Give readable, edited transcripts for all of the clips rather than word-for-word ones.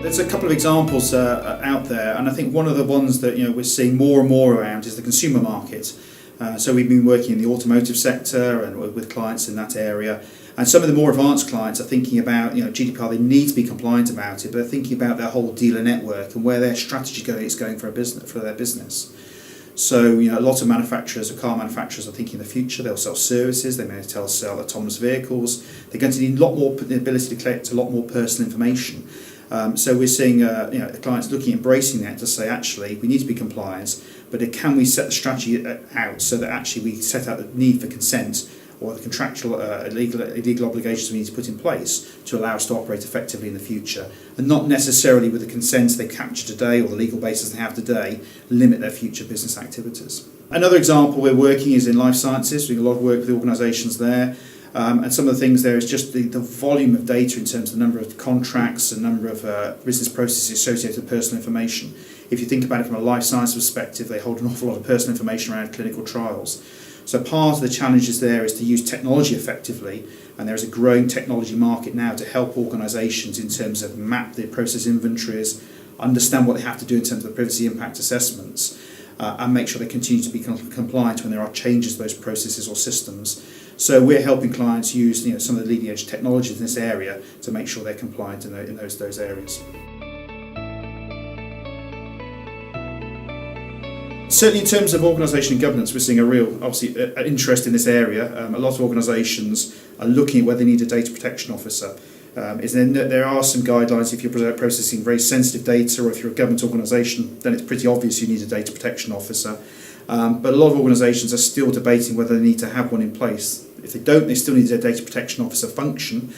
There's a couple of examples out there, and I think one of the ones that we're seeing more and more around is the consumer market. So we've been working in the automotive sector and with clients in that area, and some of the more advanced clients are thinking about GDPR. They need to be compliant about it, but they're thinking about their whole dealer network and where their strategy is going for their business. So a lot of manufacturers or car manufacturers are thinking in the future they'll sell services, they may sell autonomous vehicles. They're going to need a lot more the ability to collect a lot more personal information. So we're seeing clients looking at embracing that to say, actually, we need to be compliant, but can we set the strategy out so that actually we set out the need for consent or the contractual legal obligations we need to put in place to allow us to operate effectively in the future, and not necessarily with the consents they capture today or the legal basis they have today limit their future business activities. Another example we're working is in life sciences. We're doing a lot of work with the organisations there. And some of the things there is just the volume of data in terms of the number of contracts and number of business processes associated with personal information. If you think about it from a life science perspective, they hold an awful lot of personal information around clinical trials. So part of the challenges there is to use technology effectively, and there is a growing technology market now to help organisations in terms of map their process inventories, understand what they have to do in terms of the privacy impact assessments, and make sure they continue to be compliant when there are changes to those processes or systems. So we're helping clients use some of the leading edge technologies in this area to make sure they're compliant in those areas. Certainly in terms of organisation and governance, we're seeing a real interest in this area. A lot of organisations are looking at whether they need a data protection officer. There are some guidelines. If you're processing very sensitive data, or if you're a government organisation, then it's pretty obvious you need a data protection officer. But a lot of organisations are still debating whether they need to have one in place. If they don't, they still need a data protection officer function,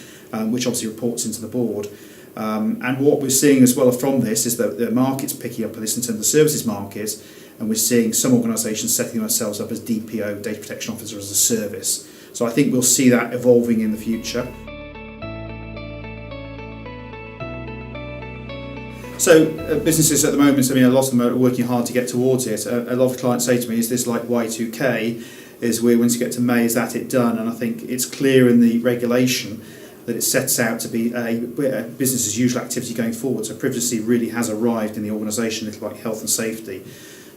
which obviously reports into the board. And what we're seeing as well from this is that the market's picking up this in terms of the services market, and we're seeing some organisations setting themselves up as DPO, data protection officer as a service. So I think we'll see that evolving in the future. So businesses at the moment, a lot of them are working hard to get towards it. A lot of clients say to me, is this like Y2K? Once you get to May, is that it done? And I think it's clear in the regulation that it sets out to be a business as usual activity going forward. So privacy really has arrived in the organisation, a little like health and safety.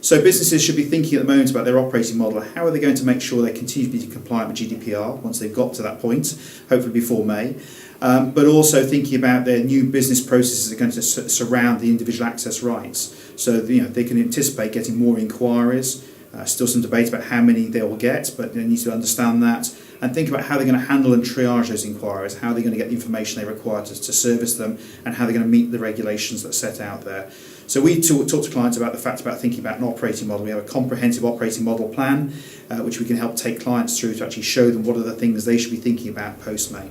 So businesses should be thinking at the moment about their operating model. How are they going to make sure they continue to be compliant with GDPR once they've got to that point, hopefully before May? But also thinking about their new business processes that are going to surround the individual access rights. So they can anticipate getting more inquiries. Still some debate about how many they will get, but they need to understand that and think about how they're going to handle and triage those inquiries, how they're going to get the information they require to service them, and how they're going to meet the regulations that are set out there. So we talk to clients about the fact about thinking about an operating model. We have a comprehensive operating model plan, which we can help take clients through to actually show them what are the things they should be thinking about post-May.